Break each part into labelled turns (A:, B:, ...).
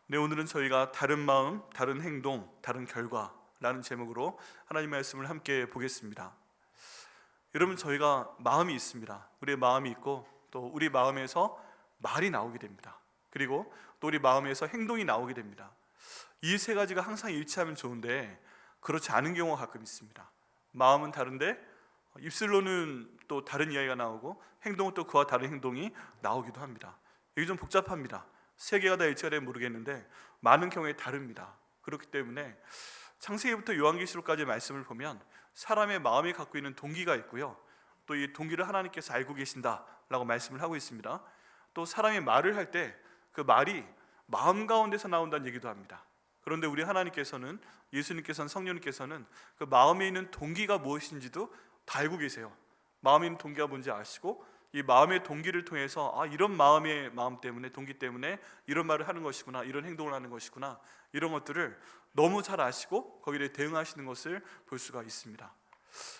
A: 네, 오늘은 저희가 다른 마음, 다른 행동, 다른 결과라는 제목으로 하나님 말씀을 함께 보겠습니다. 여러분, 저희가 마음이 있습니다. 우리의 마음이 있고 또 우리 마음에서 말이 나오게 됩니다. 그리고 또 우리 마음에서 행동이 나오게 됩니다. 이 세 가지가 항상 일치하면 좋은데 그렇지 않은 경우가 가끔 있습니다. 마음은 다른데 입술로는 또 다른 이야기가 나오고 행동은 또 그와 다른 행동이 나오기도 합니다. 이게 좀 복잡합니다. 세 개가 다 일치가 되면 모르겠는데 많은 경우에 다릅니다. 그렇기 때문에 창세기부터 요한계시록까지 말씀을 보면 사람의 마음이 갖고 있는 동기가 있고요, 또 이 동기를 하나님께서 알고 계신다라고 말씀을 하고 있습니다. 또 사람이 말을 할 때 그 말이 마음 가운데서 나온다는 얘기도 합니다. 그런데 우리 하나님께서는, 예수님께서는, 성령님께서는 그 마음에 있는 동기가 무엇인지도 다 알고 계세요. 마음에 있는 동기가 뭔지 아시고 이 마음의 동기를 통해서 이런 마음의 마음 때문에, 동기 때문에 이런 말을 하는 것이구나, 이런 행동을 하는 것이구나, 이런 것들을 너무 잘 아시고 거기에 대응하시는 것을 볼 수가 있습니다.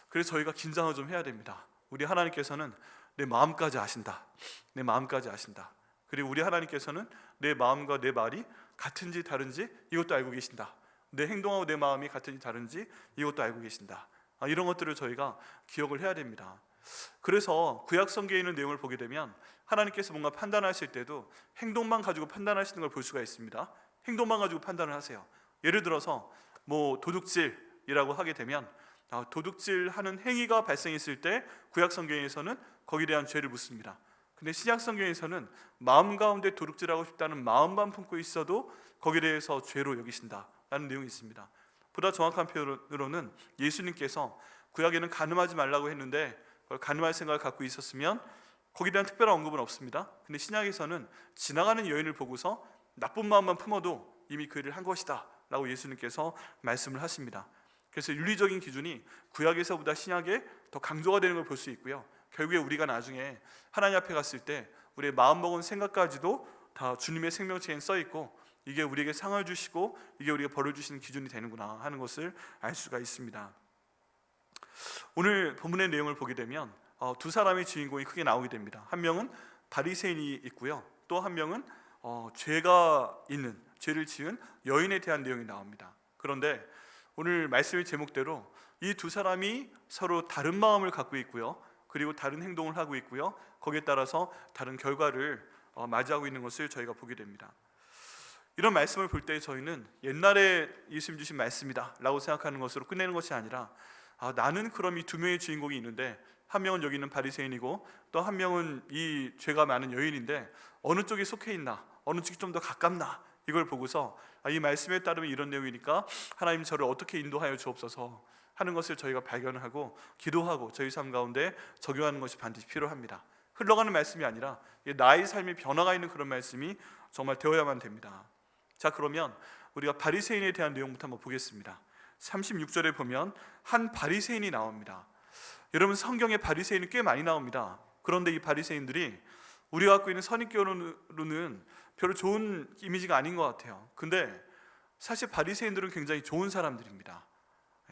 A: 그래서 저희가 긴장을 좀 해야 됩니다. 우리 하나님께서는 내 마음까지 아신다, 내 마음까지 아신다. 그리고 우리 하나님께서는 내 마음과 내 말이 같은지 다른지 이것도 알고 계신다. 내 행동하고 내 마음이 같은지 다른지 이것도 알고 계신다. 이런 것들을 저희가 기억을 해야 됩니다. 그래서 구약 성경에 있는 내용을 보게 되면 하나님께서 뭔가 판단하실 때도 행동만 가지고 판단하시는 걸 볼 수가 있습니다. 행동만 가지고 판단을 하세요. 예를 들어서 도둑질이라고 하게 되면 도둑질하는 행위가 발생했을 때 구약 성경에서는 거기에 대한 죄를 묻습니다. 근데 신약 성경에서는 마음 가운데 도둑질하고 싶다는 마음만 품고 있어도 거기에 대해서 죄로 여기신다라는 내용이 있습니다. 보다 정확한 표현으로는 예수님께서 구약에는 간음하지 말라고 했는데 간음할 생각을 갖고 있었으면 거기에 대한 특별한 언급은 없습니다. 근데 신약에서는 지나가는 여인을 보고서 나쁜 마음만 품어도 이미 그 일을 한 것이다 라고 예수님께서 말씀을 하십니다. 그래서 윤리적인 기준이 구약에서보다 신약에 더 강조가 되는 걸 볼 수 있고요, 결국에 우리가 나중에 하나님 앞에 갔을 때 우리의 마음먹은 생각까지도 다 주님의 생명책에 써 있고 이게 우리에게 상을 주시고 이게 우리에게 벌을 주시는 기준이 되는구나 하는 것을 알 수가 있습니다. 오늘 본문의 내용을 보게 되면 두 사람의 주인공이 크게 나오게 됩니다. 한 명은 바리새인이 있고요, 또 한 명은 죄를 지은 여인에 대한 내용이 나옵니다. 그런데 오늘 말씀의 제목대로 이 두 사람이 서로 다른 마음을 갖고 있고요, 그리고 다른 행동을 하고 있고요, 거기에 따라서 다른 결과를 맞이하고 있는 것을 저희가 보게 됩니다. 이런 말씀을 볼 때 저희는 옛날에 예수님 주신 말씀이다 라고 생각하는 것으로 끝내는 것이 아니라 나는 그럼 이 두 명의 주인공이 있는데 한 명은 여기 있는 바리새인이고 또 한 명은 이 죄가 많은 여인인데 어느 쪽에 속해 있나, 어느 쪽이 좀 더 가깝나, 이걸 보고서 이 말씀에 따르면 이런 내용이니까 하나님 저를 어떻게 인도하여 주옵소서 하는 것을 저희가 발견하고 기도하고 저희 삶 가운데 적용하는 것이 반드시 필요합니다. 흘러가는 말씀이 아니라 나의 삶의 변화가 있는 그런 말씀이 정말 되어야만 됩니다. 자, 그러면 우리가 바리새인에 대한 내용부터 한번 보겠습니다. 36절에 보면 한 바리새인이 나옵니다. 여러분, 성경에 바리새인이 꽤 많이 나옵니다. 그런데 이 바리새인들이 우리가 갖고 있는 선입견으로는 별로 좋은 이미지가 아닌 것 같아요. 근데 사실 바리새인들은 굉장히 좋은 사람들입니다.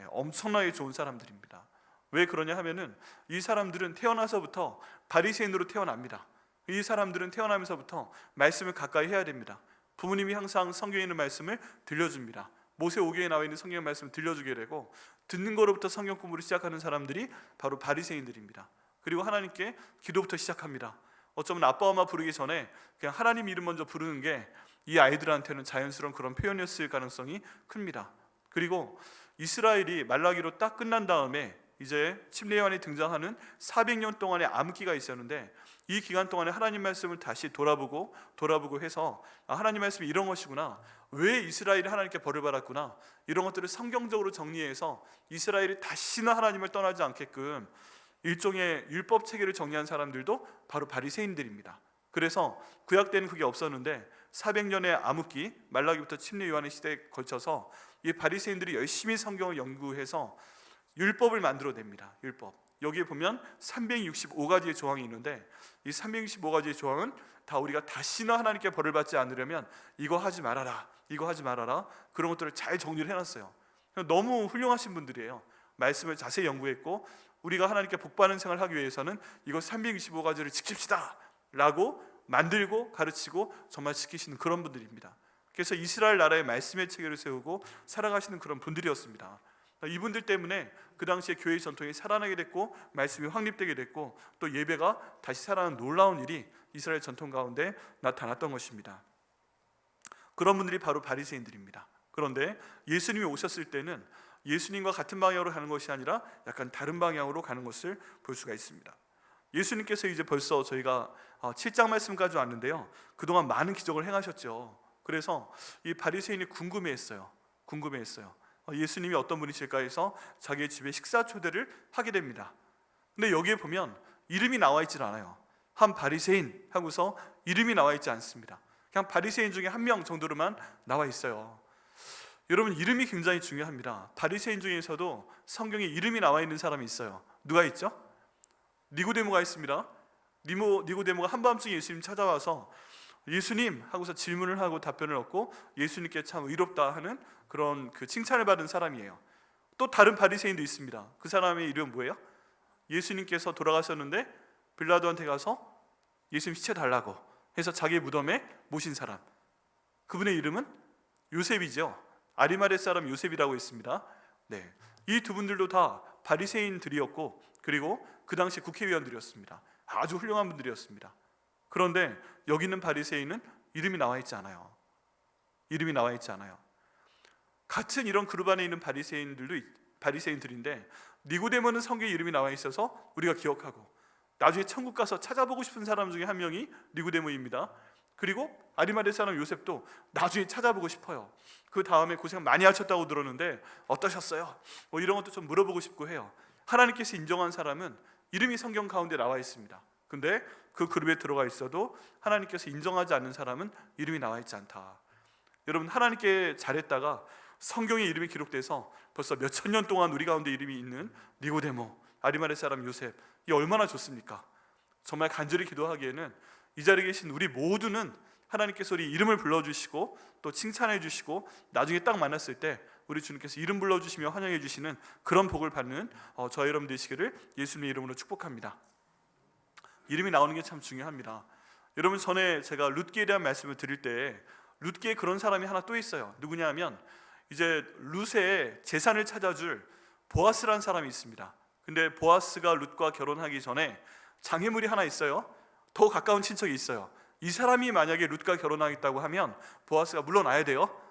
A: 엄청나게 좋은 사람들입니다. 왜 그러냐 하면은 이 사람들은 태어나서부터 바리새인으로 태어납니다. 이 사람들은 태어나면서부터 말씀을 가까이 해야 됩니다. 부모님이 항상 성경에 있는 말씀을 들려줍니다. 모세오경에 나와 있는 성경 말씀을 들려주게 되고 듣는 거로부터 성경 공부를 시작하는 사람들이 바로 바리새인들입니다. 그리고 하나님께 기도부터 시작합니다. 어쩌면 아빠 엄마 부르기 전에 그냥 하나님 이름 먼저 부르는 게 이 아이들한테는 자연스러운 그런 표현이었을 가능성이 큽니다. 그리고 이스라엘이 말라기로 딱 끝난 다음에 이제 침례요한이 등장하는 400년 동안의 암기가 있었는데 이 기간 동안에 하나님 말씀을 다시 돌아보고 해서 하나님 말씀이 이런 것이구나, 왜 이스라엘이 하나님께 벌을 받았구나, 이런 것들을 성경적으로 정리해서 이스라엘이 다시는 하나님을 떠나지 않게끔 일종의 율법 체계를 정리한 사람들도 바로 바리새인들입니다. 그래서 구약 때는 그게 없었는데 400년의 암흑기, 말라기부터 침례 요한의 시대에 걸쳐서 이 바리새인들이 열심히 성경을 연구해서 율법을 만들어냅니다. 율법. 여기에 보면 365가지의 조항이 있는데 이 365가지의 조항은 다 우리가 다시는 하나님께 벌을 받지 않으려면 이거 하지 말아라, 이거 하지 말아라, 그런 것들을 잘 정리를 해놨어요. 너무 훌륭하신 분들이에요. 말씀을 자세히 연구했고 우리가 하나님께 복받는 생활을 하기 위해서는 이거 365가지를 지킵시다 라고 만들고 가르치고 정말 지키시는 그런 분들입니다. 그래서 이스라엘 나라의 말씀의 체계를 세우고 살아가시는 그런 분들이었습니다. 이분들 때문에 그 당시에 교회의 전통이 살아나게 됐고 말씀이 확립되게 됐고 또 예배가 다시 살아나는 놀라운 일이 이스라엘 전통 가운데 나타났던 것입니다. 그런 분들이 바로 바리새인들입니다. 그런데 예수님이 오셨을 때는 예수님과 같은 방향으로 가는 것이 아니라 약간 다른 방향으로 가는 것을 볼 수가 있습니다. 예수님께서 이제 벌써 저희가 7장 말씀까지 왔는데요, 그동안 많은 기적을 행하셨죠. 그래서 이 바리새인이 궁금해했어요. 예수님이 어떤 분이실까 해서 자기의 집에 식사 초대를 하게 됩니다. 근데 여기에 보면 이름이 나와 있질 않아요. 한 바리새인 하고서 이름이 나와 있지 않습니다. 그냥 바리새인 중에 한 명 정도로만 나와 있어요. 여러분, 이름이 굉장히 중요합니다. 바리새인 중에서도 성경에 이름이 나와 있는 사람이 있어요. 누가 있죠? 니고데모가 있습니다. 니고데모가 한밤중에 예수님 찾아와서 예수님 하고서 질문을 하고 답변을 얻고 예수님께 참 의롭다 하는 그런 칭찬을 받은 사람이에요. 또 다른 바리새인도 있습니다. 그 사람의 이름은 뭐예요? 예수님께서 돌아가셨는데 빌라도한테 가서 예수님 시체 달라고 해서 자기 무덤에 모신 사람, 그분의 이름은 요셉이죠. 아리마대 사람 요셉이라고 있습니다. 네, 이 두 분들도 다 바리새인들이었고 그리고 그 당시 국회의원들이었습니다. 아주 훌륭한 분들이었습니다. 그런데 여기 있는 바리새인은 이름이 나와 있지 않아요. 같은 이런 그룹 안에 있는 바리새인들인데 니고데모는 성경에 이름이 나와 있어서 우리가 기억하고 나중에 천국 가서 찾아보고 싶은 사람 중에 한 명이 니고데모입니다. 그리고 아리마대 사람 요셉도 나중에 찾아보고 싶어요. 그 다음에 고생 많이 하셨다고 들었는데 어떠셨어요? 뭐 이런 것도 좀 물어보고 싶고 해요. 하나님께서 인정한 사람은 이름이 성경 가운데 나와 있습니다. 근데 그 그룹에 들어가 있어도 하나님께서 인정하지 않는 사람은 이름이 나와 있지 않다. 여러분, 하나님께 잘했다가 성경에 이름이 기록돼서 벌써 몇천 년 동안 우리 가운데 이름이 있는 니고데모, 아리마대 사람 요셉, 이 얼마나 좋습니까? 정말 간절히 기도하기에는 이 자리에 계신 우리 모두는 하나님께서 우리 이름을 불러주시고 또 칭찬해 주시고 나중에 딱 만났을 때 우리 주님께서 이름 불러주시며 환영해 주시는 그런 복을 받는 저와 여러분 되시기를 예수님의 이름으로 축복합니다. 이름이 나오는 게 참 중요합니다. 여러분, 전에 제가 룻기에 대한 말씀을 드릴 때 룻기에 그런 사람이 하나 또 있어요. 누구냐 하면 이제 룻의 재산을 찾아줄 보아스라는 사람이 있습니다. 근데 보아스가 룻과 결혼하기 전에 장애물이 하나 있어요. 더 가까운 친척이 있어요. 이 사람이 만약에 룻과 결혼하겠다고 하면 보아스가 물러나야 돼요.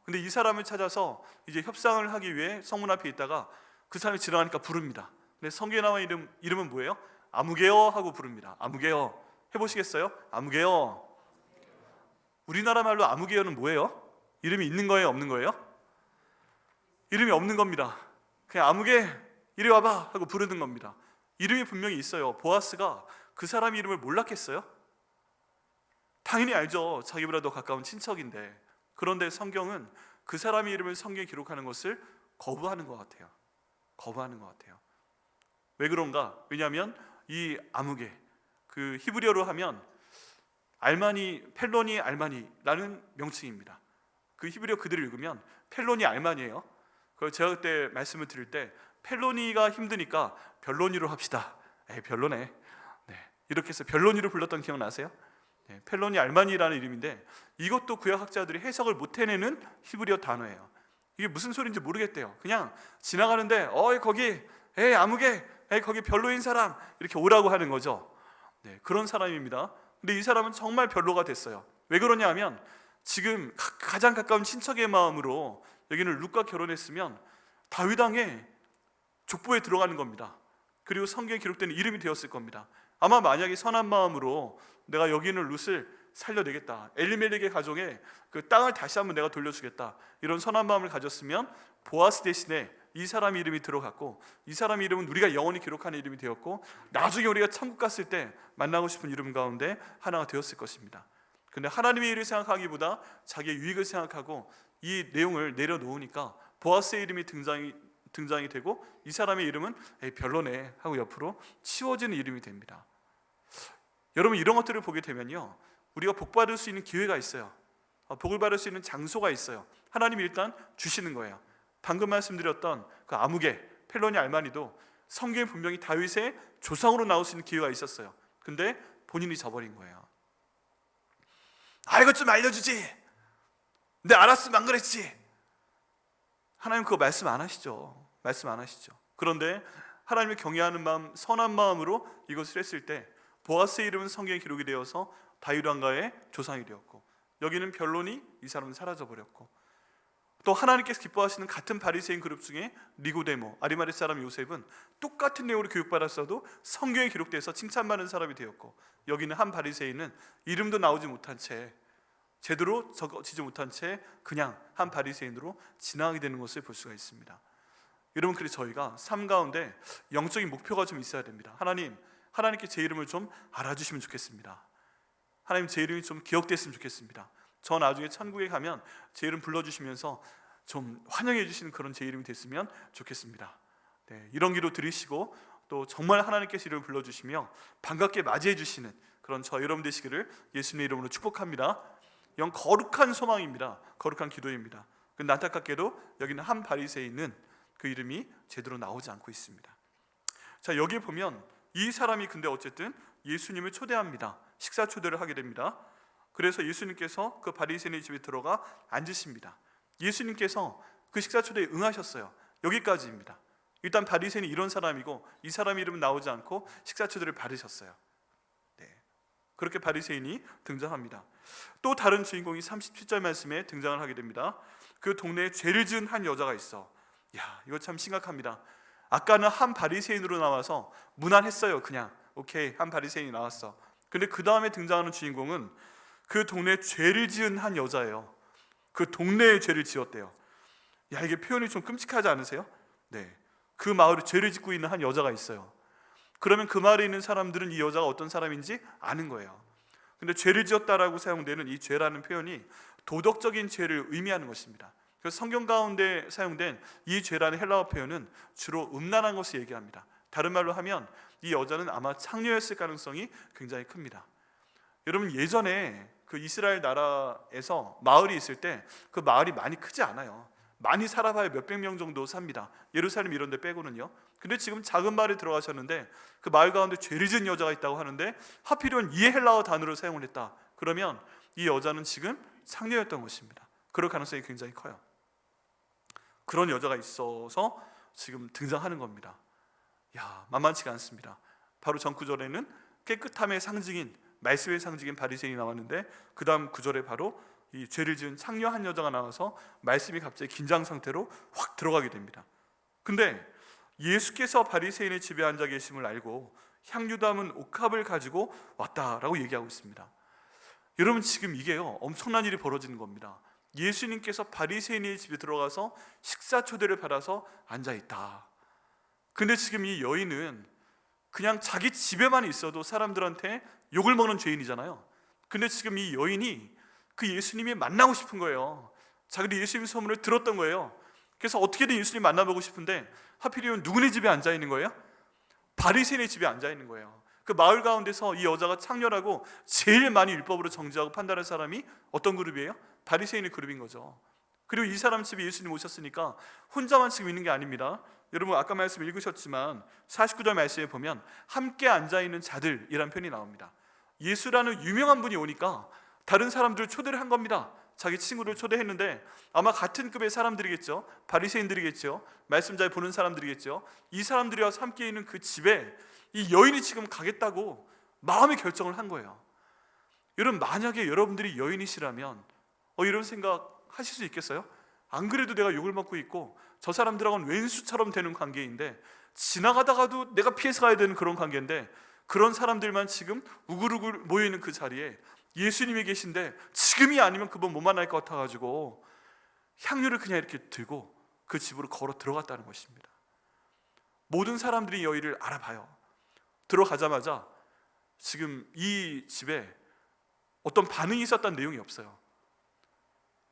A: 근데 이 사람을 찾아서 이제 협상을 하기 위해 성문 앞에 있다가 그 사람이 지나가니까 부릅니다. 근데 성경에 나와 이름은 뭐예요? 아무개요 하고 부릅니다. 아무개요. 해보시겠어요? 아무개요. 우리나라 말로 아무개요는 뭐예요? 이름이 있는 거예요? 없는 거예요? 이름이 없는 겁니다. 그냥 아무개 이리 와봐 하고 부르는 겁니다. 이름이 분명히 있어요. 보아스가 그 사람 이름을 몰랐겠어요? 당연히 알죠. 자기보다 더 가까운 친척인데. 그런데 성경은 그 사람의 이름을 성경에 기록하는 것을 거부하는 것 같아요. 왜 그런가? 왜냐하면 이 아무개, 그 히브리어로 하면 펠로니 알마니라는 명칭입니다. 그 히브리어 그대로 읽으면 펠로니 알마니예요. 그래서 제가 그때 말씀을 드릴 때 펠로니가 힘드니까 별로니로 합시다. 별로네. 네, 이렇게 해서 별로니로 불렀던 기억 나세요? 네, 펠로니 알마니라는 이름인데 이것도 구약학자들이 해석을 못 해내는 히브리어 단어예요. 이게 무슨 소리인지 모르겠대요. 그냥 지나가는데 거기 아무개 거기 별로인 사람 이렇게 오라고 하는 거죠. 네, 그런 사람입니다. 근데 이 사람은 정말 별로가 됐어요. 왜 그러냐 하면 지금 가장 가까운 친척의 마음으로 여기는 룻과 결혼했으면 다윗 왕의 족보에 들어가는 겁니다. 그리고 성경에 기록되는 이름이 되었을 겁니다. 아마 만약에 선한 마음으로 내가 여기 있는 룻을 살려내겠다, 엘리멜렉의 가정에 그 땅을 다시 한번 내가 돌려주겠다, 이런 선한 마음을 가졌으면 보아스 대신에 이 사람 이름이 들어갔고 이 사람 이름은 우리가 영원히 기록하는 이름이 되었고 나중에 우리가 천국 갔을 때 만나고 싶은 이름 가운데 하나가 되었을 것입니다. 근데 하나님의 일을 생각하기보다 자기의 유익을 생각하고 이 내용을 내려놓으니까 보아스의 이름이 등장이 되고 이 사람의 이름은 별로네 하고 옆으로 치워지는 이름이 됩니다. 여러분, 이런 것들을 보게 되면요, 우리가 복받을 수 있는 기회가 있어요. 복을 받을 수 있는 장소가 있어요. 하나님이 일단 주시는 거예요. 방금 말씀드렸던 그 아무개, 펠로니 알마니도 성경에 분명히 다윗의 조상으로 나올 수 있는 기회가 있었어요. 근데 본인이 저버린 거예요. 이것 좀 알려주지. 내 알았으면 안 그랬지. 하나님 그거 말씀 안 하시죠. 말씀 안 하시죠. 그런데 하나님을 경외하는 마음, 선한 마음으로 이것을 했을 때 보아스의 이름은 성경에 기록이 되어서 다윗 왕가의 조상이 되었고, 여기는 변론이 이 사람은 사라져 버렸고, 또 하나님께서 기뻐하시는 같은 바리새인 그룹 중에 니고데모, 아리마대 사람 요셉은 똑같은 내용으로 교육받았어도 성경에 기록돼서 칭찬받는 사람이 되었고, 여기는 한 바리새인은 이름도 나오지 못한 채, 제대로 적어지지 못한 채 그냥 한 바리새인으로 지나가게 되는 것을 볼 수가 있습니다. 여러분, 그래서 저희가 삶 가운데 영적인 목표가 좀 있어야 됩니다. 하나님께 제 이름을 좀 알아주시면 좋겠습니다. 하나님, 제 이름이 좀 기억됐으면 좋겠습니다. 저 나중에 천국에 가면 제 이름 불러주시면서 좀 환영해 주시는 그런 제 이름이 됐으면 좋겠습니다. 네, 이런 기도 드리시고 또 정말 하나님께서 이름을 불러주시며 반갑게 맞이해 주시는 그런 저 여러분 되시기를 예수님의 이름으로 축복합니다. 영 거룩한 소망입니다. 거룩한 기도입니다. 근데 안타깝게도 여기는 한 바리새인은 그 이름이 제대로 나오지 않고 있습니다. 자, 여기 보면 이 사람이 근데 어쨌든 예수님을 초대합니다. 식사 초대를 하게 됩니다. 그래서 예수님께서 그 바리새인의 집에 들어가 앉으십니다. 예수님께서 그 식사 초대에 응하셨어요. 여기까지입니다. 일단 바리새인이 이런 사람이고 이 사람 이름은 나오지 않고 식사 초대를 받으셨어요. 네, 그렇게 바리새인이 등장합니다. 또 다른 주인공이 37절 말씀에 등장을 하게 됩니다. 그 동네에 죄를 지은 한 여자가 있어. 야, 이거 참 심각합니다. 아까는 한 바리새인으로 나와서 무난했어요. 그냥 오케이, 한 바리새인이 나왔어. 근데 그 다음에 등장하는 주인공은 그 동네에 죄를 지은 한 여자예요. 그 동네에 죄를 지었대요. 야, 이게 표현이 좀 끔찍하지 않으세요? 네, 그 마을에 죄를 짓고 있는 한 여자가 있어요. 그러면 그 마을에 있는 사람들은 이 여자가 어떤 사람인지 아는 거예요. 근데 죄를 지었다라고 사용되는 이 죄라는 표현이 도덕적인 죄를 의미하는 것입니다. 그래서 성경 가운데 사용된 이 죄라는 헬라어 표현은 주로 음란한 것을 얘기합니다. 다른 말로 하면 이 여자는 아마 창녀였을 가능성이 굉장히 큽니다. 여러분, 예전에 그 이스라엘 나라에서 마을이 있을 때 그 마을이 많이 크지 않아요. 많이 살아봐야 몇백 명 정도 삽니다. 예루살렘 이런 데 빼고는요. 근데 지금 작은 마을에 들어가셨는데 그 마을 가운데 죄를 지은 여자가 있다고 하는데 하필이면 이 헬라어 단어를 사용을 했다. 그러면 이 여자는 지금 창녀였던 것입니다. 그럴 가능성이 굉장히 커요. 그런 여자가 있어서 지금 등장하는 겁니다. 야, 만만치가 않습니다. 바로 전 구절에는 깨끗함의 상징인, 말씀의 상징인 바리새인이 나왔는데 그 다음 구절에 바로 이 죄를 지은 창녀 한 여자가 나와서 말씀이 갑자기 긴장 상태로 확 들어가게 됩니다. 근데 예수께서 바리새인의 집에 앉아 계심을 알고 향유 담은 옥합을 가지고 왔다라고 얘기하고 있습니다. 여러분, 지금 이게요, 엄청난 일이 벌어지는 겁니다. 예수님께서 바리새인의 집에 들어가서 식사 초대를 받아서 앉아있다. 근데 지금 이 여인은 그냥 자기 집에만 있어도 사람들한테 욕을 먹는 죄인이잖아요. 근데 지금 이 여인이 그 예수님이 만나고 싶은 거예요. 자기도 예수님 소문을 들었던 거예요. 그래서 어떻게든 예수님 만나보고 싶은데 하필이면 누구네 집에 앉아있는 거예요? 바리새인의 집에 앉아있는 거예요. 그 마을 가운데서 이 여자가 창녀라고 제일 많이 율법으로 정죄하고 판단할 사람이 어떤 그룹이에요? 바리새인의 그룹인 거죠. 그리고 이 사람 집에 예수님 오셨으니까 혼자만 지금 있는 게 아닙니다. 여러분, 아까 말씀 읽으셨지만 49절 말씀에 보면 함께 앉아있는 자들이란 표현이 나옵니다. 예수라는 유명한 분이 오니까 다른 사람들을 초대를 한 겁니다. 자기 친구를 초대했는데 아마 같은 급의 사람들이겠죠. 바리새인들이겠죠. 말씀 잘 보는 사람들이겠죠. 이 사람들이 와서 함께 있는 그 집에 이 여인이 지금 가겠다고 마음의 결정을 한 거예요. 여러분, 만약에 여러분들이 여인이시라면 이런 생각 하실 수 있겠어요? 안 그래도 내가 욕을 먹고 있고 저 사람들하고는 왼수처럼 되는 관계인데, 지나가다가도 내가 피해서 가야 되는 그런 관계인데, 그런 사람들만 지금 우글우글 모여있는 그 자리에 예수님이 계신데 지금이 아니면 그분 못 만날 것 같아가지고 향유를 그냥 이렇게 들고 그 집으로 걸어 들어갔다는 것입니다. 모든 사람들이 여인을 알아봐요. 들어가자마자 지금 이 집에 어떤 반응이 있었다는 내용이 없어요.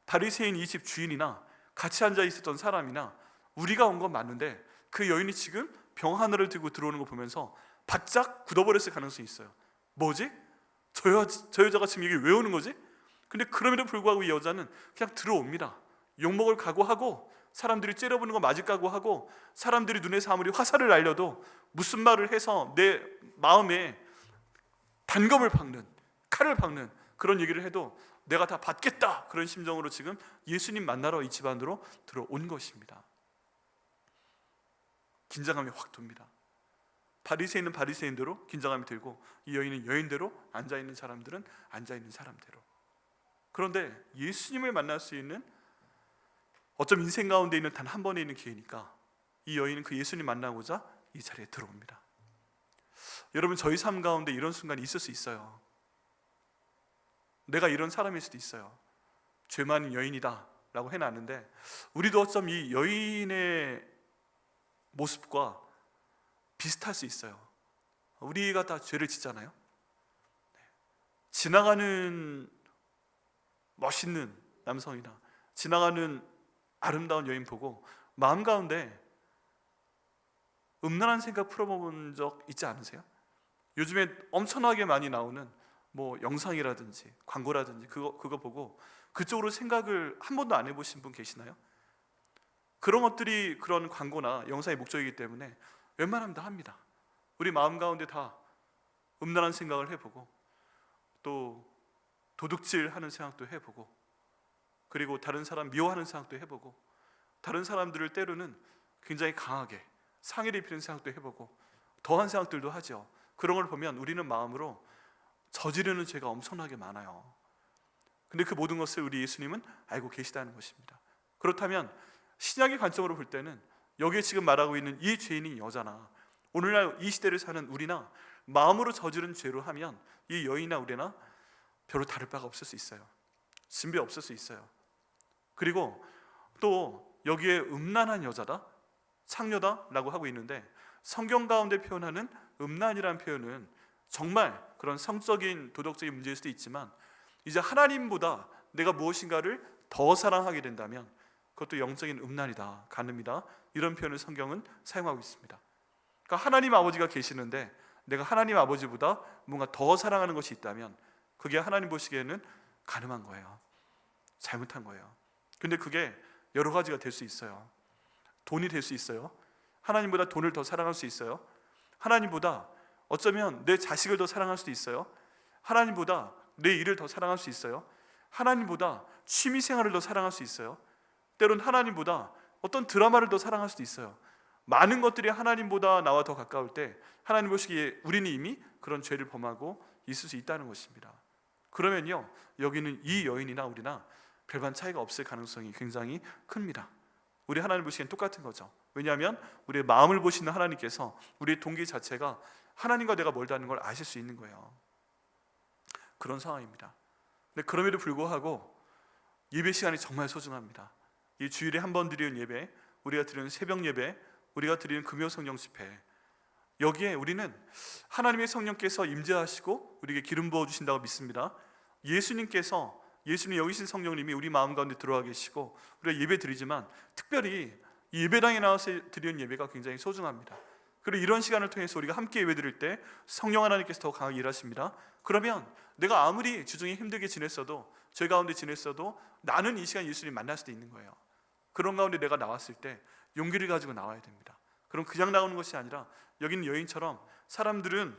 A: 바리새인 이 집 주인이나 같이 앉아 있었던 사람이나 우리가 온 건 맞는데 그 여인이 지금 병 하나를 들고 들어오는 거 보면서 바짝 굳어버렸을 가능성이 있어요. 뭐지? 저 여자가 지금 여기 왜 오는 거지? 근데 그럼에도 불구하고 이 여자는 그냥 들어옵니다. 욕먹을 각오하고 사람들이 째려보는 거 맞을 각오하고 사람들이 눈에서 아무리 화살을 날려도 무슨 말을 해서 내 마음에 단검을 박는, 칼을 박는 그런 얘기를 해도 내가 다 받겠다, 그런 심정으로 지금 예수님 만나러 이 집안으로 들어온 것입니다. 긴장감이 확 돕니다. 바리새인은 바리새인대로 긴장감이 들고, 이 여인은 여인대로, 앉아있는 사람들은 앉아있는 사람대로. 그런데 예수님을 만날 수 있는, 어쩜 인생 가운데 있는 단 한 번에 있는 기회니까 이 여인은 그 예수님 만나고자 이 자리에 들어옵니다. 여러분, 저희 삶 가운데 이런 순간이 있을 수 있어요. 내가 이런 사람일 수도 있어요. 죄 많은 여인이다 라고 해놨는데, 우리도 어쩜 이 여인의 모습과 비슷할 수 있어요. 우리가 다 죄를 짓잖아요. 지나가는 멋있는 남성이나 지나가는 아름다운 여인 보고 마음 가운데 음란한 생각 풀어본 적 있지 않으세요? 요즘에 엄청나게 많이 나오는 뭐 영상이라든지 광고라든지 그거 보고 그쪽으로 생각을 한 번도 안 해보신 분 계시나요? 그런 것들이, 그런 광고나 영상의 목적이기 때문에 웬만하면 다 합니다. 우리 마음 가운데 다 음란한 생각을 해보고, 또 도둑질하는 생각도 해보고, 그리고 다른 사람 미워하는 생각도 해보고, 다른 사람들을 때로는 굉장히 강하게 상해를 입히는 생각도 해보고, 더한 생각들도 하죠. 그런 걸 보면 우리는 마음으로 저지르는 죄가 엄청나게 많아요. 근데 그 모든 것을 우리 예수님은 알고 계시다는 것입니다. 그렇다면 신약의 관점으로 볼 때는 여기에 지금 말하고 있는 이 죄인인 여자나 오늘날 이 시대를 사는 우리나 마음으로 저지른 죄로 하면 이 여인이나 우리나 별로 다를 바가 없을 수 있어요. 진배 없을 수 있어요. 그리고 또 여기에 음란한 여자다, 창녀다라고 하고 있는데, 성경 가운데 표현하는 음란이라는 표현은 정말 그런 성적인 도덕적인 문제일 수도 있지만, 이제 하나님보다 내가 무엇인가를 더 사랑하게 된다면 그것도 영적인 음란이다, 간음이다, 이런 표현을 성경은 사용하고 있습니다. 그러니까 하나님 아버지가 계시는데 내가 하나님 아버지보다 뭔가 더 사랑하는 것이 있다면 그게 하나님 보시기에는 간음한 거예요. 잘못한 거예요. 근데 그게 여러 가지가 될 수 있어요. 돈이 될 수 있어요. 하나님보다 돈을 더 사랑할 수 있어요. 하나님보다 어쩌면 내 자식을 더 사랑할 수도 있어요. 하나님보다 내 일을 더 사랑할 수 있어요. 하나님보다 취미생활을 더 사랑할 수 있어요. 때론 하나님보다 어떤 드라마를 더 사랑할 수도 있어요. 많은 것들이 하나님보다 나와 더 가까울 때 하나님 보시기에 우리는 이미 그런 죄를 범하고 있을 수 있다는 것입니다. 그러면요, 여기는 이 여인이나 우리나 별반 차이가 없을 가능성이 굉장히 큽니다. 우리 하나님 보시기엔 똑같은 거죠. 왜냐하면 우리의 마음을 보시는 하나님께서 우리의 동기 자체가 하나님과 내가 멀다는 걸 아실 수 있는 거예요. 그런 상황입니다. 근데 그럼에도 불구하고 예배 시간이 정말 소중합니다. 이 주일에 한 번 드리는 예배, 우리가 드리는 새벽 예배, 우리가 드리는 금요 성령 집회, 여기에 우리는 하나님의 성령께서 임재하시고 우리에게 기름 부어 주신다고 믿습니다. 예수님 여기 계신 성령님이 우리 마음 가운데 들어와 계시고 우리가 예배 드리지만 특별히 이 예배당에 나와서 드리는 예배가 굉장히 소중합니다. 그리고 이런 시간을 통해서 우리가 함께 예배 드릴 때 성령 하나님께서 더 강하게 일하십니다. 그러면 내가 아무리 주중에 힘들게 지냈어도, 죄 가운데 지냈어도 나는 이 시간 예수님 만날 수도 있는 거예요. 그런 가운데 내가 나왔을 때 용기를 가지고 나와야 됩니다. 그럼 그냥 나오는 것이 아니라 여기는 여인처럼 사람들은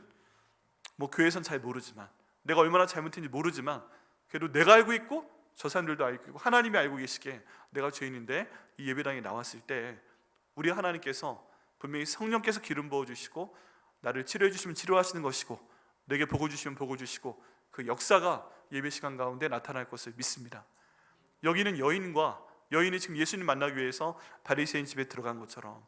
A: 뭐 교회에선 잘 모르지만, 내가 얼마나 잘못했는지 모르지만, 그래도 내가 알고 있고 저 사람들도 알고 있고 하나님이 알고 계시기에 내가 죄인인데 이 예배당에 나왔을 때 우리 하나님께서 분명히 성령께서 기름 부어주시고 나를 치료해 주시면 치료하시는 것이고 내게 복을 주시면 복을 주시고 그 역사가 예배 시간 가운데 나타날 것을 믿습니다. 여기는 여인이 지금 예수님 만나기 위해서 바리새인 집에 들어간 것처럼,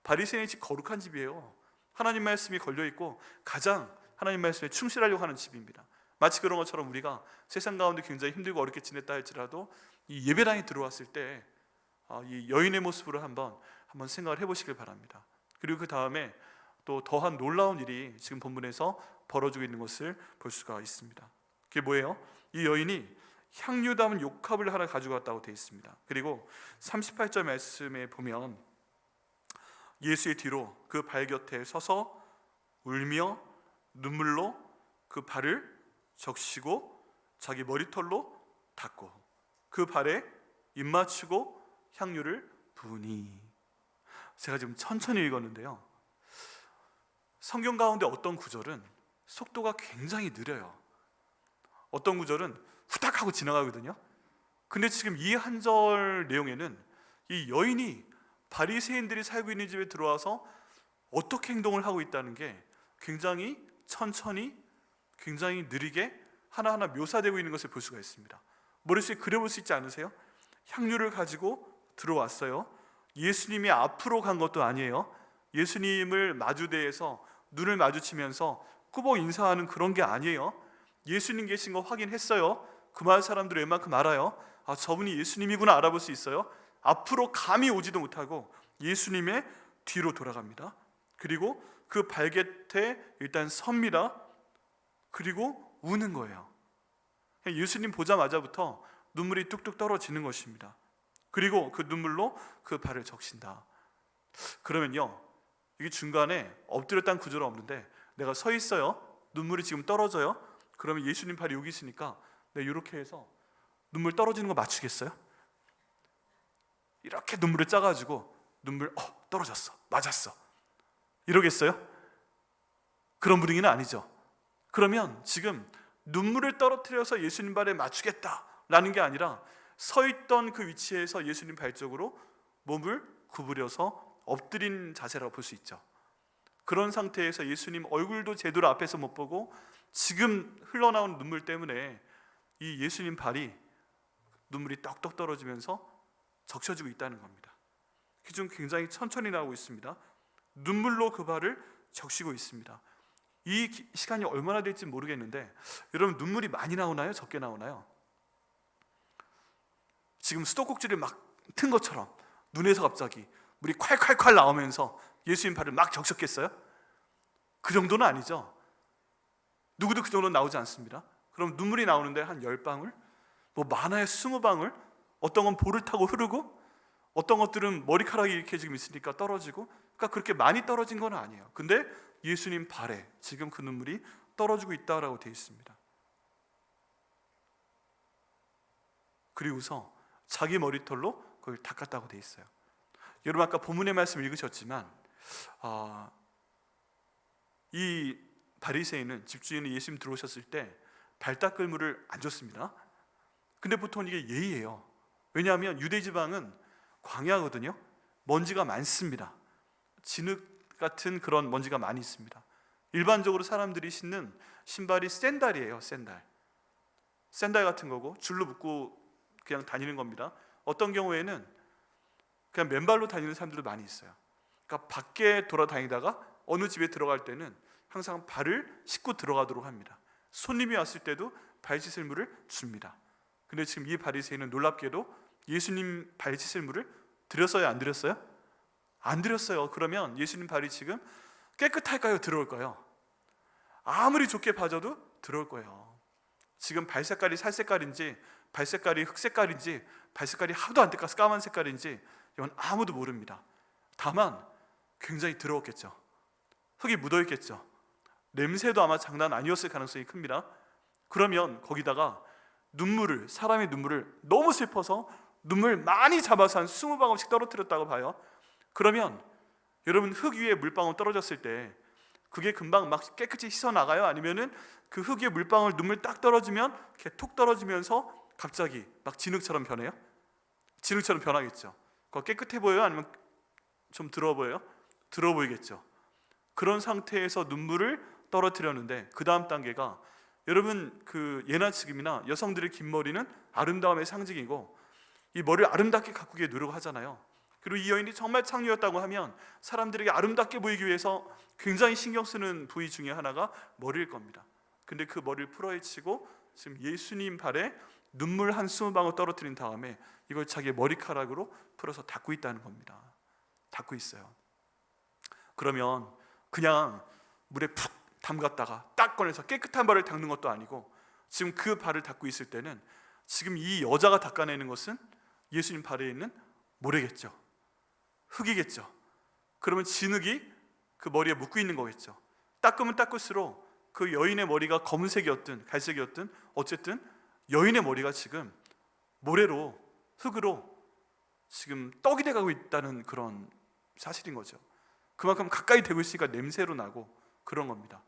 A: 바리새인 집 거룩한 집이에요. 하나님 말씀이 걸려있고 가장 하나님 말씀에 충실하려고 하는 집입니다. 마치 그런 것처럼 우리가 세상 가운데 굉장히 힘들고 어렵게 지냈다 할지라도 이 예배당에 들어왔을 때 이 여인의 모습으로 한번 생각을 해보시길 바랍니다. 그리고 그 다음에 또 더한 놀라운 일이 지금 본문에서 벌어지고 있는 것을 볼 수가 있습니다. 그게 뭐예요? 이 여인이 향유 담은 욕합을 하나 가지고 왔다고 되어 있습니다. 그리고 38절 말씀에 보면 예수의 뒤로 그 발 곁에 서서 울며 눈물로 그 발을 적시고 자기 머리털로 닦고 그 발에 입 맞추고 향유를 부으니. 제가 지금 천천히 읽었는데요, 성경 가운데 어떤 구절은 속도가 굉장히 느려요. 어떤 구절은 후딱 하고 지나가거든요. 근데 지금 이 한 절 내용에는 이 여인이 바리새인들이 살고 있는 집에 들어와서 어떻게 행동을 하고 있다는 게 굉장히 천천히, 굉장히 느리게 하나하나 묘사되고 있는 것을 볼 수가 있습니다. 머릿속에 그려볼 수 있지 않으세요? 향유를 가지고 들어왔어요. 예수님이 앞으로 간 것도 아니에요. 예수님을 마주대해서 눈을 마주치면서 꾸벅 인사하는 그런 게 아니에요. 예수님 계신 거 확인했어요. 그 마을 사람들이 웬만큼 알아요. 아, 저분이 예수님이구나 알아볼 수 있어요. 앞으로 감히 오지도 못하고 예수님의 뒤로 돌아갑니다. 그리고 그 발곁에 일단 섭니다. 그리고 우는 거예요. 예수님 보자마자부터 눈물이 뚝뚝 떨어지는 것입니다. 그리고 그 눈물로 그 발을 적신다. 그러면요, 이게 중간에 엎드렸다는 구조는 없는데 내가 서 있어요. 눈물이 지금 떨어져요. 그러면 예수님 발이 여기 있으니까 내가 이렇게 해서 눈물 떨어지는 거 맞추겠어요? 이렇게 눈물을 짜가지고 눈물 떨어졌어, 맞았어, 이러겠어요? 그런 분위기는 아니죠. 그러면 지금 눈물을 떨어뜨려서 예수님 발에 맞추겠다라는 게 아니라 서 있던 그 위치에서 예수님 발 쪽으로 몸을 구부려서 엎드린 자세라고 볼 수 있죠. 그런 상태에서 예수님 얼굴도 제대로 앞에서 못 보고 지금 흘러나온 눈물 때문에 이 예수님 발이 눈물이 떡떡 떨어지면서 적셔지고 있다는 겁니다. 그중 굉장히 천천히 나오고 있습니다. 눈물로 그 발을 적시고 있습니다. 이 시간이 얼마나 될지 모르겠는데 여러분, 눈물이 많이 나오나요? 적게 나오나요? 지금 수도꼭지를 막 튼 것처럼 눈에서 갑자기 물이 콸콸콸 나오면서 예수님 발을 막 적셨겠어요? 그 정도는 아니죠. 누구도 그 정도는 나오지 않습니다. 그럼 눈물이 나오는데 한 10방울? 뭐 많아야 20방울? 어떤 건 볼을 타고 흐르고 어떤 것들은 머리카락이 이렇게 지금 있으니까 떨어지고, 그러니까 그렇게 많이 떨어진 건 아니에요. 근데 예수님 발에 지금 그 눈물이 떨어지고 있다라고 되어 있습니다. 그리고서 자기 머리털로 그걸 닦았다고 되어 있어요. 여러분, 아까 본문의 말씀 읽으셨지만 이 바리새인은, 집주인은 예수님 들어오셨을 때 발 닦을 물을 안 줬습니다. 근데 보통 이게 예의예요. 왜냐하면 유대 지방은 광야거든요. 먼지가 많습니다. 진흙 같은 그런 먼지가 많이 있습니다. 일반적으로 사람들이 신는 신발이 샌달이에요. 샌달 같은 거고 줄로 묶고 그냥 다니는 겁니다. 어떤 경우에는 그냥 맨발로 다니는 사람들도 많이 있어요. 그러니까 밖에 돌아다니다가 어느 집에 들어갈 때는 항상 발을 씻고 들어가도록 합니다. 손님이 왔을 때도 발 씻을 물을 줍니다. 근데 지금 이 바리새인은 놀랍게도 예수님 발 씻을 물을 드렸어요? 안 드렸어요? 안 드렸어요. 그러면 예수님 발이 지금 깨끗할까요? 더러울까요? 아무리 좋게 봐줘도 더러울 거예요. 지금 발 색깔이 살 색깔인지 발 색깔이 흑 색깔인지 발 색깔이 하도 안 닦아서 까만 색깔인지 이건 아무도 모릅니다. 다만 굉장히 더러웠겠죠. 흙이 묻어있겠죠. 냄새도 아마 장난 아니었을 가능성이 큽니다. 그러면 거기다가 눈물을, 사람의 눈물을 너무 슬퍼서 눈물 많이 잡아서 한 20방울씩 떨어뜨렸다고 봐요. 그러면 여러분, 흙 위에 물방울 떨어졌을 때 그게 금방 막 깨끗이 씻어나가요? 아니면은 그 흙 위에 물방울 눈물 딱 떨어지면 이렇게 톡 떨어지면서 갑자기 막 진흙처럼 변해요? 진흙처럼 변하겠죠. 그거 깨끗해 보여요? 아니면 좀 더러워 보여요? 더러워 보이겠죠. 그런 상태에서 눈물을 떨어뜨렸는데 그 다음 단계가, 여러분 그 예나 지금이나 여성들의 긴 머리는 아름다움의 상징이고 이 머리를 아름답게 가꾸기 노력을 하잖아요. 그리고 이 여인이 정말 창녀였다고 하면 사람들에게 아름답게 보이기 위해서 굉장히 신경 쓰는 부위 중에 하나가 머리일 겁니다. 근데 그 머리를 풀어헤치고 지금 예수님 발에 눈물 한 20방울 떨어뜨린 다음에 이걸 자기의 머리카락으로 풀어서 닦고 있다는 겁니다. 닦고 있어요. 그러면 그냥 물에 푹 담갔다가 딱 꺼내서 깨끗한 발을 닦는 것도 아니고 지금 그 발을 닦고 있을 때는 지금 이 여자가 닦아내는 것은 예수님 발에 있는 모래겠죠. 흙이겠죠. 그러면 진흙이 그 머리에 묻고 있는 거겠죠. 닦으면 닦을수록 그 여인의 머리가 검은색이었든 갈색이었든 어쨌든 여인의 머리가 지금 모래로, 흙으로 지금 떡이 돼가고 있다는 그런 사실인 거죠. 그만큼 가까이 되고 있으니까 냄새로 나고 그런 겁니다.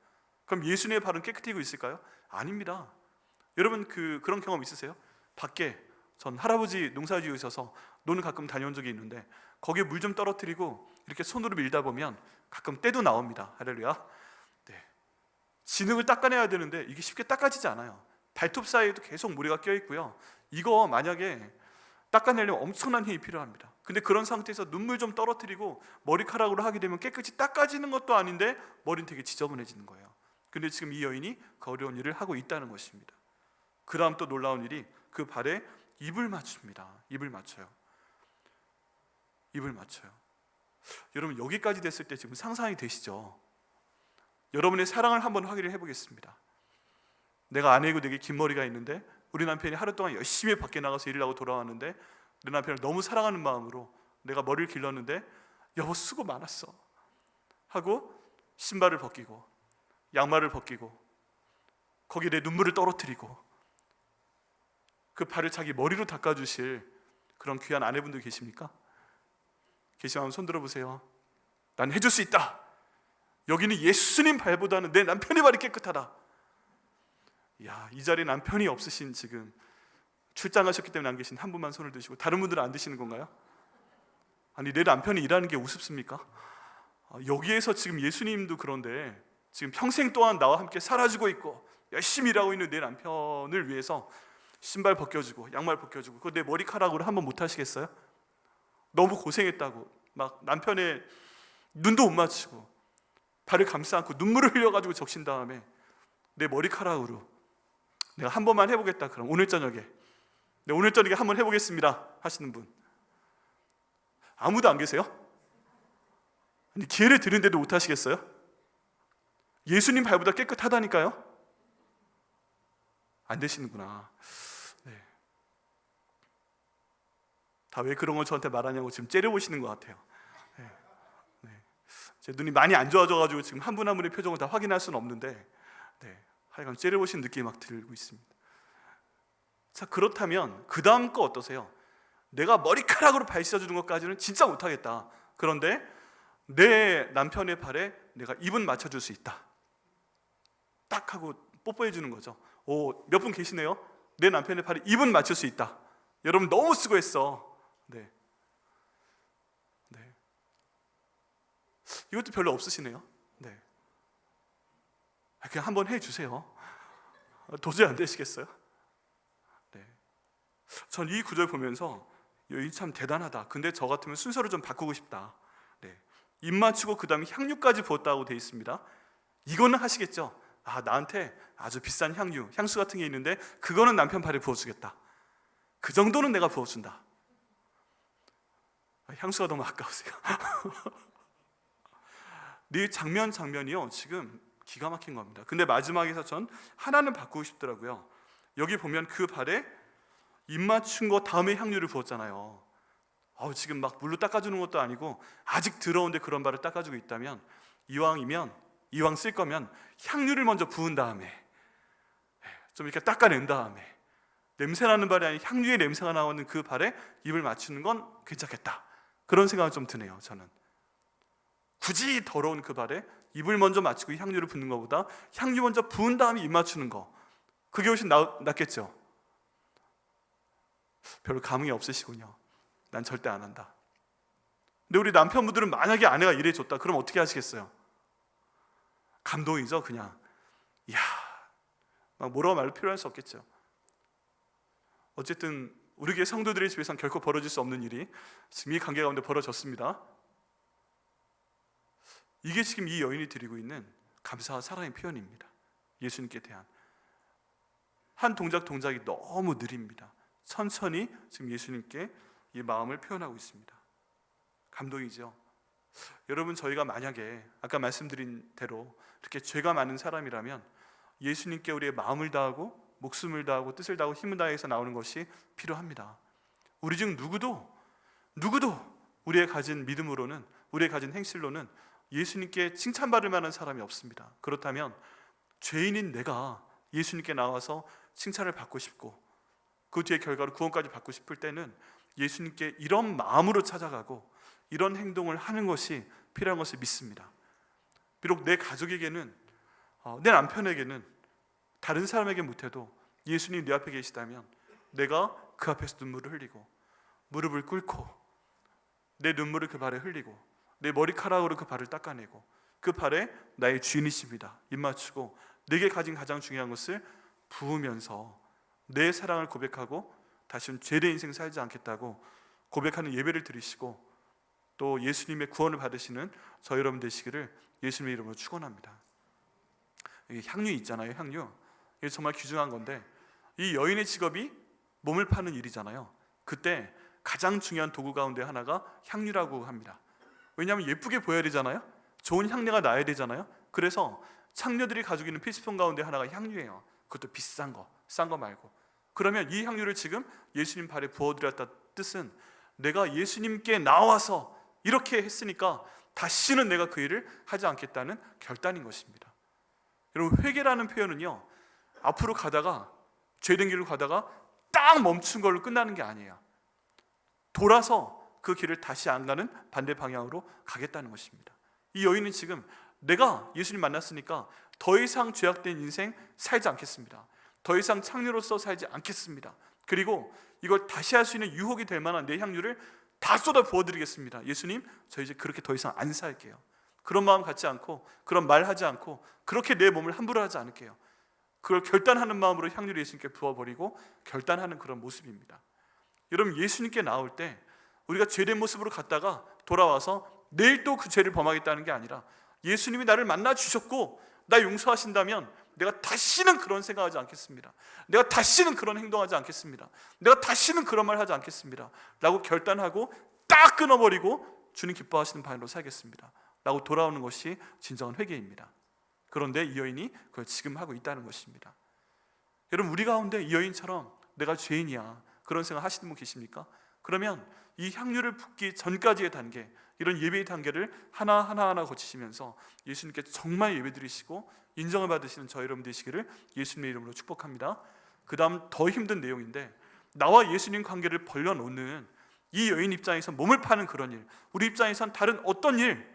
A: 그럼 예수님의 발은 깨끗해지고 있을까요? 아닙니다. 여러분 그런 경험 있으세요? 밖에 전 할아버지 농사 지으셔서 논을 가끔 다녀온 적이 있는데 거기에 물 좀 떨어뜨리고 이렇게 손으로 밀다 보면 가끔 때도 나옵니다. 할렐루야. 네. 진흙을 닦아내야 되는데 이게 쉽게 닦아지지 않아요. 발톱 사이에도 계속 모래가 껴있고요. 이거 만약에 닦아내려면 엄청난 힘이 필요합니다. 근데 그런 상태에서 눈물 좀 떨어뜨리고 머리카락으로 하게 되면 깨끗이 닦아지는 것도 아닌데 머리는 되게 지저분해지는 거예요. 근데 지금 이 여인이 그 어려운 일을 하고 있다는 것입니다. 그 다음 또 놀라운 일이 그 발에 입을 맞춥니다. 입을 맞춰요. 여러분 여기까지 됐을 때 지금 상상이 되시죠? 여러분의 사랑을 한번 확인을 해보겠습니다. 내가 아내이고 내게 긴 머리가 있는데 우리 남편이 하루 동안 열심히 밖에 나가서 일을 하고 돌아왔는데 내 남편을 너무 사랑하는 마음으로 내가 머리를 길렀는데 여보 수고 많았어 하고 신발을 벗기고 양말을 벗기고 거기에 내 눈물을 떨어뜨리고 그 발을 자기 머리로 닦아주실 그런 귀한 아내분들 계십니까? 계시면 손 들어보세요. 난 해줄 수 있다. 여기는 예수님 발보다는 내 남편의 발이 깨끗하다. 야, 이 자리에 남편이 없으신 지금 출장 가셨기 때문에 안 계신 한 분만 손을 드시고 다른 분들은 안 드시는 건가요? 아니 내 남편이 일하는 게 우습습니까? 여기에서 지금 예수님도 그런데 지금 평생 동안 나와 함께 살아주고 있고 열심히 일하고 있는 내 남편을 위해서 신발 벗겨주고 양말 벗겨주고 그거 내 머리카락으로 한번 못 하시겠어요? 너무 고생했다고 막 남편의 눈도 못 맞추고 발을 감싸 안고 눈물을 흘려가지고 적신 다음에 내 머리카락으로 내가 한 번만 해보겠다. 그럼 오늘 저녁에 한번 해보겠습니다 하시는 분 아무도 안 계세요? 아니, 기회를 드는데도 못 하시겠어요? 예수님 발보다 깨끗하다니까요? 안 되시는구나. 네. 다 왜 그런 걸 저한테 말하냐고 지금 째려보시는 것 같아요. 네. 네. 제 눈이 많이 안 좋아져가지고 지금 한 분 한 분의 표정을 다 확인할 수는 없는데 네. 하여간 째려보시는 느낌이 막 들고 있습니다. 자, 그렇다면 그 다음 거 어떠세요? 내가 머리카락으로 발 씻어주는 것까지는 진짜 못하겠다. 그런데 내 남편의 발에 내가 입은 맞춰줄 수 있다. 딱 하고 뽀뽀해 주는 거죠. 오, 몇 분 계시네요. 내 남편의 발에 입은 맞출 수 있다. 여러분 너무 수고했어. 네. 이것도 별로 없으시네요. 네. 그냥 한번 해주세요. 도저히 안 되시겠어요? 네. 전 이 구절 보면서 이 참 대단하다. 근데 저 같으면 순서를 좀 바꾸고 싶다. 네. 입 맞추고 그 다음에 향유까지 부었다고 되어 있습니다. 이거는 하시겠죠? 아, 나한테 아주 비싼 향수 같은 게 있는데 그거는 남편 발에 부어주겠다. 그 정도는 내가 부어준다. 향수가 너무 아까우세요. 네 장면이요 지금 기가 막힌 겁니다. 근데 마지막에서 전 하나는 바꾸고 싶더라고요. 여기 보면 그 발에 입 맞춘 거 다음에 향유를 부었잖아요. 지금 막 물로 닦아주는 것도 아니고 아직 더러운데 그런 발을 닦아주고 있다면 이왕 쓸 거면 향유를 먼저 부은 다음에 좀 이렇게 닦아낸 다음에 냄새나는 발이 아닌 향유의 냄새가 나오는 그 발에 입을 맞추는 건 괜찮겠다. 그런 생각이 좀 드네요. 저는 굳이 더러운 그 발에 입을 먼저 맞추고 향유를 붓는 것보다 향유 먼저 부은 다음에 입 맞추는 거 그게 훨씬 낫겠죠. 별로 감흥이 없으시군요. 난 절대 안 한다. 근데 우리 남편분들은 만약에 아내가 이래줬다 그럼 어떻게 하시겠어요? 감동이죠. 그냥 이야 막 뭐라고 말로 표현할 수 없겠죠. 어쨌든 우리 교회 성도들의 집에서는 결코 벌어질 수 없는 일이 지금 이 관계 가운데 벌어졌습니다. 이게 지금 이 여인이 드리고 있는 감사와 사랑의 표현입니다. 예수님께 대한 한 동작이 너무 느립니다. 천천히 지금 예수님께 이 마음을 표현하고 있습니다. 감동이죠. 여러분 저희가 만약에 아까 말씀드린 대로 이렇게 죄가 많은 사람이라면 예수님께 우리의 마음을 다하고 목숨을 다하고 뜻을 다하고 힘을 다해서 나오는 것이 필요합니다. 우리 중 누구도 우리의 가진 믿음으로는 우리의 가진 행실로는 예수님께 칭찬받을 만한 사람이 없습니다. 그렇다면 죄인인 내가 예수님께 나와서 칭찬을 받고 싶고 그 뒤의 결과로 구원까지 받고 싶을 때는 예수님께 이런 마음으로 찾아가고 이런 행동을 하는 것이 필요한 것을 믿습니다. 비록 내 가족에게는 내 남편에게는 다른 사람에게 못해도 예수님 내 앞에 계시다면 내가 그 앞에서 눈물을 흘리고 무릎을 꿇고 내 눈물을 그 발에 흘리고 내 머리카락으로 그 발을 닦아내고 그 발에 나의 주인이십니다 입 맞추고 내게 가진 가장 중요한 것을 부으면서 내 사랑을 고백하고 다시는 죄된 인생 살지 않겠다고 고백하는 예배를 드리시고 또 예수님의 구원을 받으시는 저 여러분 되시기를 예수님의 이름으로 축원합니다. 이게 향유 있잖아요. 향유. 이게 정말 귀중한 건데 이 여인의 직업이 몸을 파는 일이잖아요. 그때 가장 중요한 도구 가운데 하나가 향유라고 합니다. 왜냐하면 예쁘게 보여야 되잖아요. 좋은 향내가 나야 되잖아요. 그래서 창녀들이 가지고 있는 필수품 가운데 하나가 향유예요. 그것도 비싼 거, 싼 거 말고. 그러면 이 향유를 지금 예수님 발에 부어드렸다 뜻은 내가 예수님께 나와서 이렇게 했으니까 다시는 내가 그 일을 하지 않겠다는 결단인 것입니다. 여러분, 회개라는 표현은요, 앞으로 가다가 죄된 길을 가다가 딱 멈춘 걸로 끝나는 게 아니에요. 돌아서 그 길을 다시 안 가는 반대 방향으로 가겠다는 것입니다. 이 여인은 지금 내가 예수님 만났으니까 더 이상 죄악된 인생 살지 않겠습니다. 더 이상 창녀로서 살지 않겠습니다. 그리고 이걸 다시 할 수 있는 유혹이 될 만한 내 향유를 다 쏟아 부어드리겠습니다. 예수님, 저 이제 그렇게 더 이상 안 살게요. 그런 마음 갖지 않고 그런 말 하지 않고 그렇게 내 몸을 함부로 하지 않을게요. 그걸 결단하는 마음으로 향유를 예수님께 부어버리고 결단하는 그런 모습입니다. 여러분, 예수님께 나올 때 우리가 죄된 모습으로 갔다가 돌아와서 내일 또 그 죄를 범하겠다는 게 아니라 예수님이 나를 만나 주셨고 나 용서하신다면 내가 다시는 그런 생각하지 않겠습니다. 내가 다시는 그런 행동하지 않겠습니다. 내가 다시는 그런 말 하지 않겠습니다 라고 결단하고 딱 끊어버리고 주님 기뻐하시는 방향으로 살겠습니다 라고 돌아오는 것이 진정한 회개입니다. 그런데 이 여인이 그걸 지금 하고 있다는 것입니다. 여러분, 우리 가운데 이 여인처럼 내가 죄인이야 그런 생각 하시는 분 계십니까? 그러면 이 향유를 붓기 전까지의 단계, 이런 예배의 단계를 하나하나 거치시면서 예수님께 정말 예배드리시고 인정을 받으시는 저 여러분 되시기를 예수님의 이름으로 축복합니다. 그 다음 더 힘든 내용인데, 나와 예수님 관계를 벌려놓는 이 여인 입장에서 몸을 파는 그런 일, 우리 입장에선 다른 어떤 일,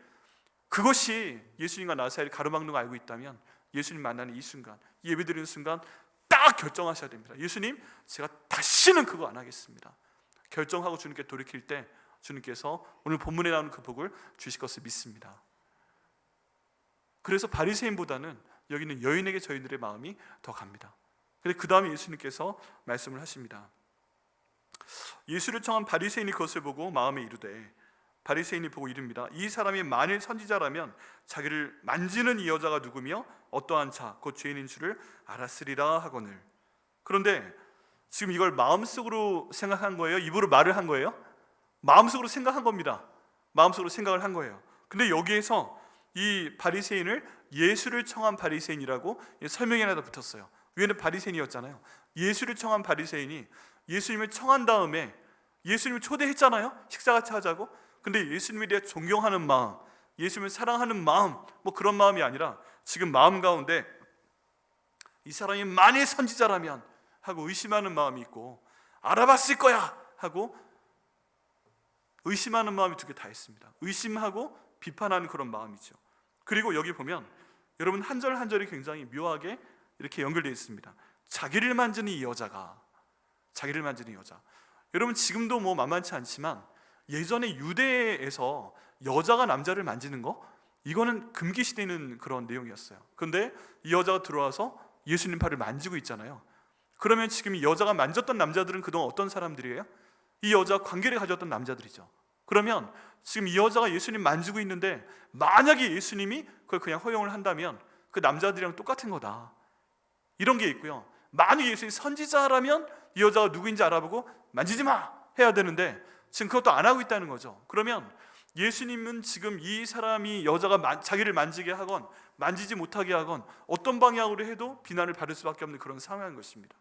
A: 그것이 예수님과 나 사이를 가로막는 거 알고 있다면 예수님 만나는 이 순간, 예배드리는 순간 딱 결정하셔야 됩니다. 예수님, 제가 다시는 그거 안 하겠습니다. 결정하고 주님께 돌이킬 때 주님께서 오늘 본문에 나오는 그 복을 주실 것을 믿습니다. 그래서 바리새인보다는 여기 있는 여인에게 저희들의 마음이 더 갑니다. 그런데 그 다음에 예수님께서 말씀을 하십니다. 예수를 청한 바리새인이 그것을 보고 마음에 이르되, 바리새인이 보고 이릅니다. 이 사람이 만일 선지자라면 자기를 만지는 이 여자가 누구며 어떠한 자 곧 죄인인 줄을 알았으리라 하거늘. 그런데 지금 이걸 마음속으로 생각한 거예요? 입으로 말을 한 거예요? 마음속으로 생각한 겁니다. 마음속으로 생각을 한 거예요. 근데 여기에서 이 바리새인을 예수를 청한 바리새인이라고 설명이 하나 더 붙었어요. 위에는 바리새인이었잖아요. 예수를 청한 바리새인이 예수님을 청한 다음에 예수님을 초대했잖아요. 식사같이 하자고. 근데 예수님에 대해 존경하는 마음, 예수님을 사랑하는 마음, 뭐 그런 마음이 아니라 지금 마음 가운데 이 사람이 만일 선지자라면 하고 의심하는 마음이 있고, 알아봤을 거야 하고 의심하는 마음이 두 개 다 있습니다. 의심하고 비판하는 그런 마음이죠. 그리고 여기 보면 여러분 한 절 한 절이 굉장히 묘하게 이렇게 연결되어 있습니다. 자기를 만지는 이 여자가, 자기를 만지는 이 여자. 여러분, 지금도 뭐 만만치 않지만 예전에 유대에서 여자가 남자를 만지는 거, 이거는 금기시되는 그런 내용이었어요. 그런데 이 여자가 들어와서 예수님 팔을 만지고 있잖아요. 그러면 지금 이 여자가 만졌던 남자들은 그동안 어떤 사람들이에요? 이 여자와 관계를 가졌던 남자들이죠. 그러면 지금 이 여자가 예수님 만지고 있는데 만약에 예수님이 그걸 그냥 허용을 한다면 그 남자들이랑 똑같은 거다, 이런 게 있고요. 만약에 예수님이 선지자라면 이 여자가 누구인지 알아보고 만지지 마 해야 되는데 지금 그것도 안 하고 있다는 거죠. 그러면 예수님은 지금 이 사람이 여자가 자기를 만지게 하건 만지지 못하게 하건 어떤 방향으로 해도 비난을 받을 수밖에 없는 그런 상황인 것입니다.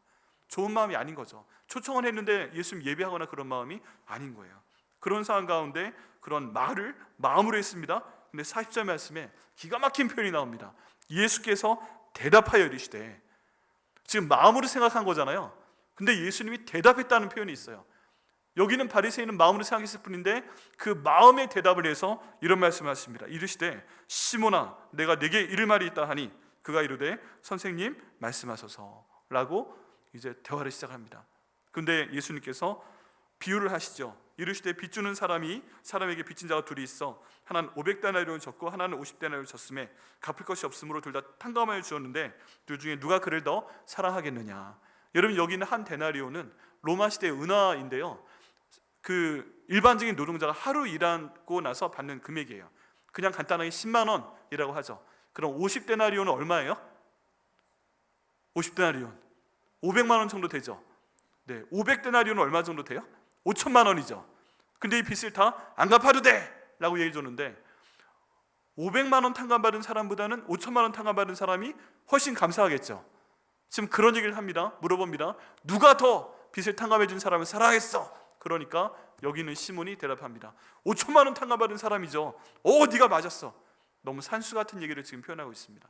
A: 좋은 마음이 아닌 거죠. 초청을 했는데 예수님 예배하거나 그런 마음이 아닌 거예요. 그런 상황 가운데 그런 말을 마음으로 했습니다. 근데 40절 말씀에 기가 막힌 표현이 나옵니다. 예수께서 대답하여 이르시되, 지금 마음으로 생각한 거잖아요. 근데 예수님이 대답했다는 표현이 있어요. 여기는 바리새인은 마음으로 생각했을 뿐인데 그 마음의 대답을 해서 이런 말씀을 하십니다. 이르시되, 시몬아, 내가 네게 이를 말이 있다 하니 그가 이르되, 선생님 말씀하소서 라고 이제 대화를 시작합니다. 근데 예수님께서 비유를 하시죠. 이르시되 빚주는 사람에게 빚진 자가 둘이 있어 하나는 500데나리온을 졌고 하나는 50데나리온을 졌음에 갚을 것이 없으므로 둘 다 탕감하여 주었는데 둘 중에 누가 그를 더 사랑하겠느냐. 여러분, 여기 있는 한 데나리온은 로마 시대의 은화인데요, 그 일반적인 노동자가 하루 일하고 나서 받는 금액이에요. 그냥 간단하게 10만 원이라고 하죠. 그럼 50데나리온은 얼마예요? 50데나리온 500만 원 정도 되죠. 네, 500데나리온은 얼마 정도 돼요? 5천만 원이죠. 근데 이 빚을 다 안 갚아도 돼 라고 얘기해 줬는데 500만 원 탕감받은 사람보다는 5천만 원 탕감받은 사람이 훨씬 감사하겠죠. 지금 그런 얘기를 합니다. 물어봅니다. 누가 더 빚을 탕감해 준 사람을 사랑했어? 그러니까 여기 있는 시몬이 대답합니다. 5천만 원 탕감받은 사람이죠. 네가 맞았어. 너무 산수 같은 얘기를 지금 표현하고 있습니다.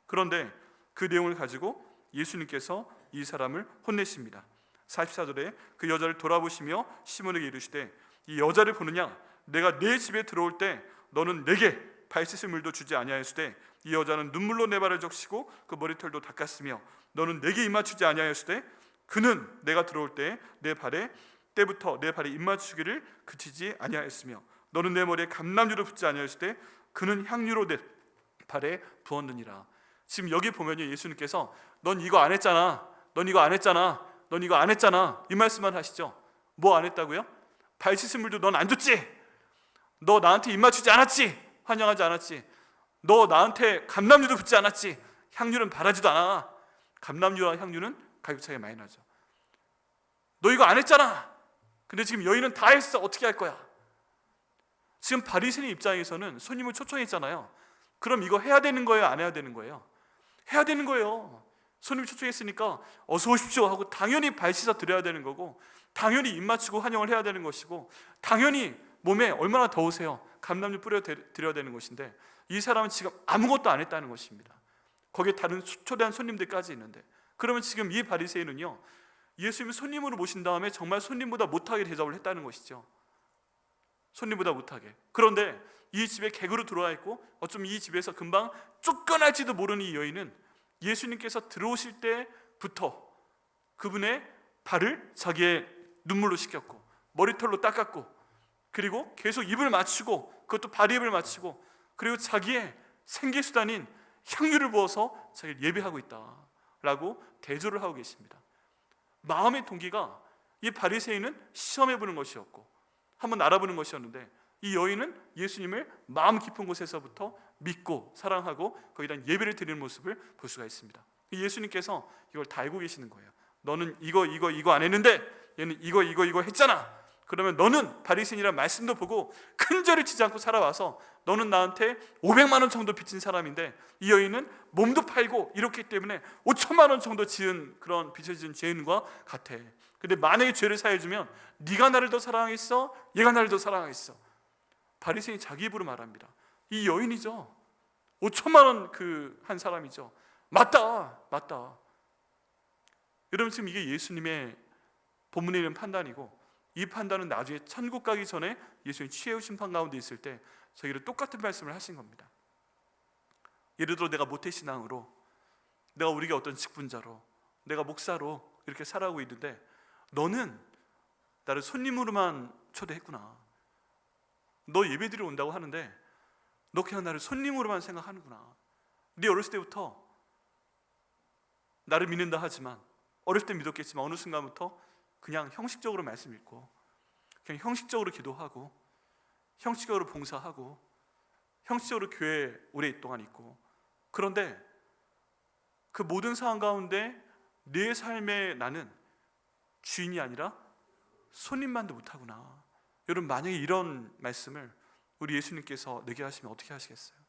A: 그런데 그 내용을 가지고 예수님께서 이 사람을 혼내십니다. 44절에 그 여자를 돌아보시며 시몬에게 이르시되 이 여자를 보느냐? 내가 내 집에 들어올 때 너는 내게 발 씻을 물도 주지 아니하였으되 이 여자는 눈물로 내 발을 적시고 그 머리털도 닦았으며 너는 내게 입맞추지 아니하였으되 그는 내가 들어올 때 내 발에 때부터 내 발에 입맞추기를 그치지 아니하였으며 너는 내 머리에 감람유를 붓지 아니하였으되 그는 향유로 내 발에 부었느니라. 지금 여기 보면요, 예수님께서 넌 이거 안 했잖아, 넌 이거 안 했잖아, 넌 이거 안 했잖아, 이 말씀만 하시죠. 뭐 안 했다고요? 발 씻은 물도 넌 안 줬지? 너 나한테 입맞추지 않았지? 환영하지 않았지? 너 나한테 감람유도 붓지 않았지? 향유는 바라지도 않아. 감람유와 향유는 가격 차이가 많이 나죠. 너 이거 안 했잖아. 근데 지금 여인은 다 했어. 어떻게 할 거야? 지금 바리새인 입장에서는 손님을 초청했잖아요. 그럼 이거 해야 되는 거예요? 안 해야 되는 거예요? 해야 되는 거예요. 손님 초청했으니까 어서 오십시오 하고 당연히 발 씻어 드려야 되는 거고, 당연히 입 맞추고 환영을 해야 되는 것이고, 당연히 몸에 얼마나 더우세요? 감람유 뿌려 드려야 되는 것인데 이 사람은 지금 아무것도 안 했다는 것입니다. 거기에 다른 초대한 손님들까지 있는데, 그러면 지금 이 바리새인은요, 예수님을 손님으로 모신 다음에 정말 손님보다 못하게 대접을 했다는 것이죠. 손님보다 못하게. 그런데 이 집에 객으로 들어와 있고 어쩜 이 집에서 금방 쫓겨날지도 모르는 이 여인은 예수님께서 들어오실 때부터 그분의 발을 자기의 눈물로 씻겼고 머리털로 닦았고, 그리고 계속 입을 맞추고, 그것도 발입을 맞추고, 그리고 자기의 생계수단인 향유를 부어서 자기를 예배하고 있다라고 대조를 하고 계십니다. 마음의 동기가 이 바리새인은 시험해보는 것이었고 한번 알아보는 것이었는데, 이 여인은 예수님을 마음 깊은 곳에서부터 믿고 사랑하고 거기다 예배를 드리는 모습을 볼 수가 있습니다. 예수님께서 이걸 다 알고 계시는 거예요. 너는 이거 안 했는데 얘는 이거 했잖아. 그러면 너는 바리새인이라는 말씀도 보고 큰절을 치지 않고 살아와서 너는 나한테 500만 원 정도 빚진 사람인데 이 여인은 몸도 팔고 이렇기 때문에 5천만 원 정도 지은 그런 빚을 지은 죄인과 같아. 근데 만약에 죄를 사해주면 네가 나를 더 사랑했어? 얘가 나를 더 사랑했어? 바리새인이 자기 입으로 말합니다. 이 여인이죠. 5천만 원 한 사람이죠. 맞다. 여러분, 지금 이게 예수님의 본문에 있는 판단이고, 이 판단은 나중에 천국 가기 전에 예수님 최후 심판 가운데 있을 때 저희를 똑같은 말씀을 하신 겁니다. 예를 들어 내가 모태신앙으로, 내가 우리가 어떤 직분자로, 내가 목사로 이렇게 살아가고 있는데 너는 나를 손님으로만 초대했구나. 너 예배드리러 온다고 하는데 너 그냥 나를 손님으로만 생각하는구나. 네 어렸을 때부터 나를 믿는다 하지만, 어렸을 때 믿었겠지만 어느 순간부터 그냥 형식적으로 말씀 읽고, 그냥 형식적으로 기도하고, 형식적으로 봉사하고, 형식적으로 교회 오랫동안 있고, 그런데 그 모든 상황 가운데 내 삶에 나는 주인이 아니라 손님만도 못하구나. 여러분, 만약에 이런 말씀을 우리 예수님께서 내게 하시면 어떻게 하시겠어요?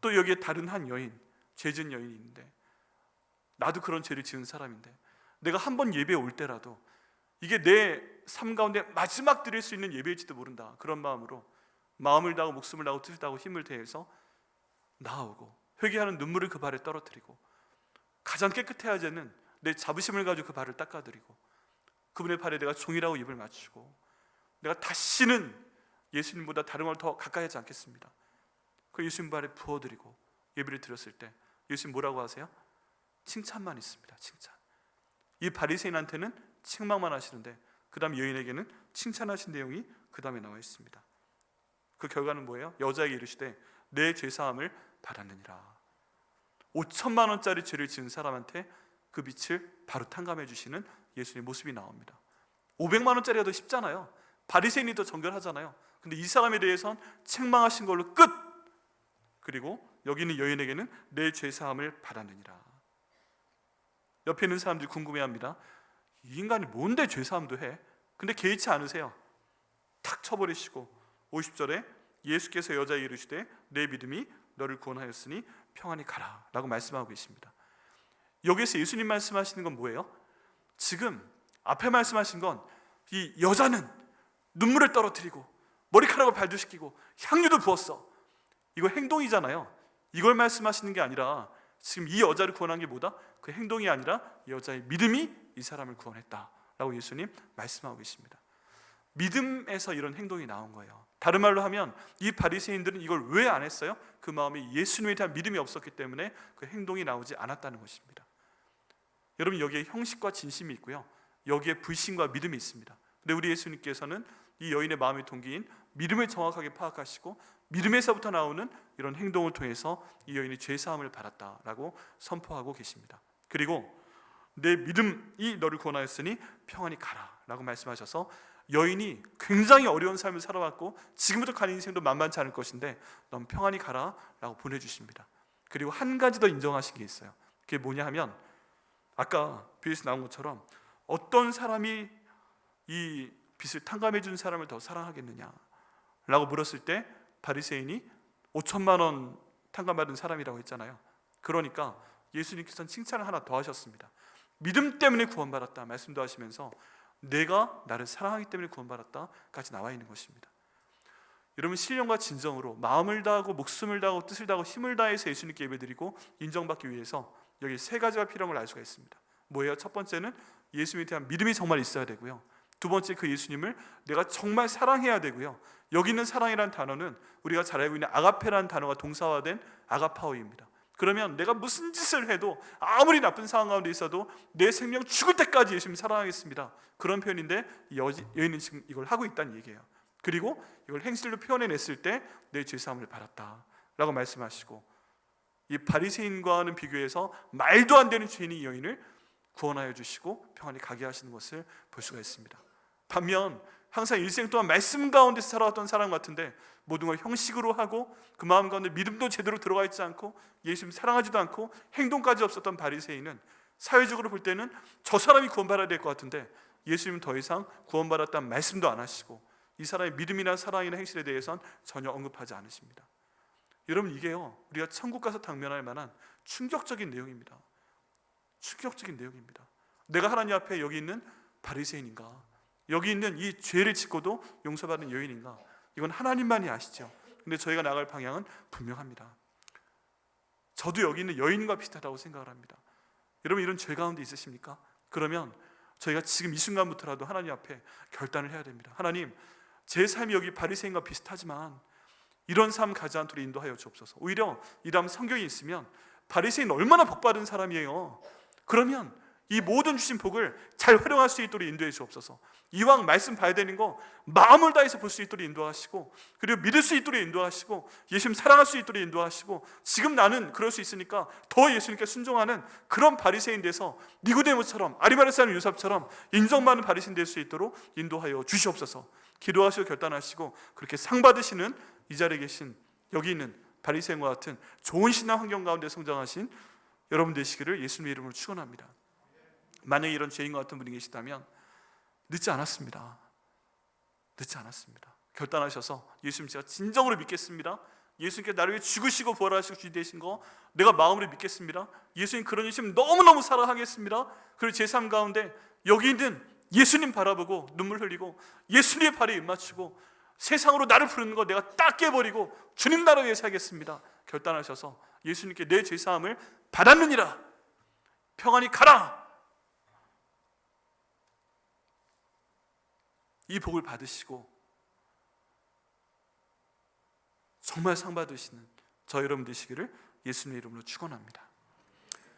A: 또 여기에 다른 한 여인, 죄 지은 여인이 있는데, 나도 그런 죄를 지은 사람인데 내가 한 번 예배에 올 때라도 이게 내 삶 가운데 마지막 드릴 수 있는 예배일지도 모른다. 그런 마음으로 마음을 다하고 목숨을 다하고 뜻을 다하고 힘을 다해서 나아오고, 회개하는 눈물을 그 발에 떨어뜨리고, 가장 깨끗해야 되는 내 자부심을 가지고 그 발을 닦아드리고, 그분의 발에 내가 종이라고 입을 맞추고, 내가 다시는 예수님보다 다른 걸 더 가까이 하지 않겠습니다. 그 예수님 발에 부어드리고 예배를 드렸을 때 예수님 뭐라고 하세요? 칭찬만 있습니다. 칭찬. 이 바리새인한테는 책망만 하시는데 그 다음 여인에게는 칭찬하신 내용이 그 다음에 나와 있습니다. 그 결과는 뭐예요? 여자에게 이르시되 내 죄사함을 받았느니라. 5천만 원짜리 죄를 지은 사람한테 그 빛을 바로 탕감해 주시는 예수님의 모습이 나옵니다. 500만 원짜리가 더 쉽잖아요. 바리새인이 더 정결하잖아요. 근데 이 사람에 대해선 책망하신 걸로 끝! 그리고 여기 있는 여인에게는 내 죄사함을 받았느니라. 옆에 있는 사람들이 궁금해합니다. 이 인간이 뭔데 죄사함도 해? 근데 개의치 않으세요. 탁 쳐버리시고 50절에 예수께서 여자에게 이르시되 내 믿음이 너를 구원하였으니 평안히 가라 라고 말씀하고 계십니다. 여기서 예수님 말씀하시는 건 뭐예요? 지금 앞에 말씀하신 건 이 여자는 눈물을 떨어뜨리고 머리카락을 발도시키고 향유도 부었어. 이거 행동이잖아요. 이걸 말씀하시는 게 아니라 지금 이 여자를 구원한 게 뭐다? 그 행동이 아니라 이 여자의 믿음이 이 사람을 구원했다라고 예수님 말씀하고 계십니다. 믿음에서 이런 행동이 나온 거예요. 다른 말로 하면 이 바리새인들은 이걸 왜 안 했어요? 그 마음에 예수님에 대한 믿음이 없었기 때문에 그 행동이 나오지 않았다는 것입니다. 여러분, 여기에 형식과 진심이 있고요, 여기에 불신과 믿음이 있습니다. 근데 우리 예수님께서는 이 여인의 마음의 동기인 믿음을 정확하게 파악하시고 믿음에서부터 나오는 이런 행동을 통해서 이 여인이 죄사함을 받았다라고 선포하고 계십니다. 그리고 내 믿음이 너를 구원하였으니 평안히 가라 라고 말씀하셔서 여인이 굉장히 어려운 삶을 살아왔고 지금부터 가는 인생도 만만치 않을 것인데 넌 평안히 가라 라고 보내주십니다. 그리고 한 가지 더 인정하신 게 있어요. 그게 뭐냐 하면 아까 비유에서 나온 것처럼 어떤 사람이 이 빚을 탕감해 준 사람을 더 사랑하겠느냐 라고 물었을 때 바리새인이 5천만 원 탕감받은 사람이라고 했잖아요. 그러니까 예수님께서는 칭찬을 하나 더 하셨습니다. 믿음 때문에 구원받았다 말씀도 하시면서 내가 나를 사랑하기 때문에 구원받았다까지 나와 있는 것입니다. 여러분, 신령과 진정으로 마음을 다하고 목숨을 다하고 뜻을 다하고 힘을 다해서 예수님께 예배드리고 인정받기 위해서 여기 세 가지가 필요한 걸 알 수가 있습니다. 뭐예요? 첫 번째는 예수님에 대한 믿음이 정말 있어야 되고요, 두 번째 그 예수님을 내가 정말 사랑해야 되고요, 여기 있는 사랑이라는 단어는 우리가 잘 알고 있는 아가페라는 단어가 동사화된 아가파오입니다. 그러면 내가 무슨 짓을 해도 아무리 나쁜 상황 가운데 있어도 내 생명 죽을 때까지 예수님 사랑하겠습니다, 그런 표현인데 여인은 지금 이걸 하고 있다는 얘기예요. 그리고 이걸 행실로 표현해냈을 때 내 죄사함을 받았다라고 말씀하시고 이 바리새인과는 비교해서 말도 안 되는 죄인이 이 여인을 구원하여 주시고 평안히 가게 하시는 것을 볼 수가 있습니다. 반면 항상 일생 동안 말씀 가운데서 살아왔던 사람 같은데 모든 걸 형식으로 하고 그 마음 가운데 믿음도 제대로 들어가 있지 않고 예수님 사랑하지도 않고 행동까지 없었던 바리새인은 사회적으로 볼 때는 저 사람이 구원받아야 될 것 같은데 예수님은 더 이상 구원받았다는 말씀도 안 하시고 이 사람의 믿음이나 사랑이나 행실에 대해서는 전혀 언급하지 않으십니다. 여러분, 이게요 우리가 천국 가서 당면할 만한 충격적인 내용입니다. 충격적인 내용입니다. 내가 하나님 앞에 여기 있는 바리새인인가, 여기 있는 이 죄를 짓고도 용서받는 여인인가, 이건 하나님만이 아시죠. 근데 저희가 나갈 방향은 분명합니다. 저도 여기 있는 여인과 비슷하다고 생각을 합니다. 여러분, 이런 죄 가운데 있으십니까? 그러면 저희가 지금 이 순간부터라도 하나님 앞에 결단을 해야 됩니다. 하나님, 제 삶이 여기 바리새인과 비슷하지만 이런 삶 가지 않도록 인도하여 주옵소서. 오히려 이 다음 성경에 있으면 바리새인 얼마나 복받은 사람이에요. 그러면 이 모든 주신 복을 잘 활용할 수 있도록 인도해 주옵소서. 이왕 말씀 봐야 되는 거 마음을 다해서 볼 수 있도록 인도하시고, 그리고 믿을 수 있도록 인도하시고, 예수님 사랑할 수 있도록 인도하시고, 지금 나는 그럴 수 있으니까 더 예수님께 순종하는 그런 바리새인 돼서 니고데모처럼 아리마르 사람 요셉처럼 인정받는 바리새인 될 수 있도록 인도하여 주시옵소서. 기도하시고 결단하시고 그렇게 상 받으시는 이 자리에 계신 여기 있는 바리새인과 같은 좋은 신앙 환경 가운데 성장하신 여러분 되시기를 예수님의 이름으로 축원합니다. 만약에 이런 죄인과 같은 분이 계시다면 늦지 않았습니다. 늦지 않았습니다. 결단하셔서 예수님 제가 진정으로 믿겠습니다. 예수님께 나를 위해 죽으시고 부활하시고 주님 되신 거 내가 마음으로 믿겠습니다. 예수님 그런 예수님 너무너무 사랑하겠습니다. 그리고 제 삶 가운데 여기 있는 예수님 바라보고 눈물 흘리고 예수님의 발에 입맞추고 세상으로 나를 부르는 거 내가 딱 깨버리고 주님 나라를 위해 살겠습니다. 결단하셔서 예수님께 내 죄사함을 받았느니라, 평안히 가라, 이 복을 받으시고 정말 상 받으시는 저 여러분 되시기를 예수님의 이름으로 축원합니다.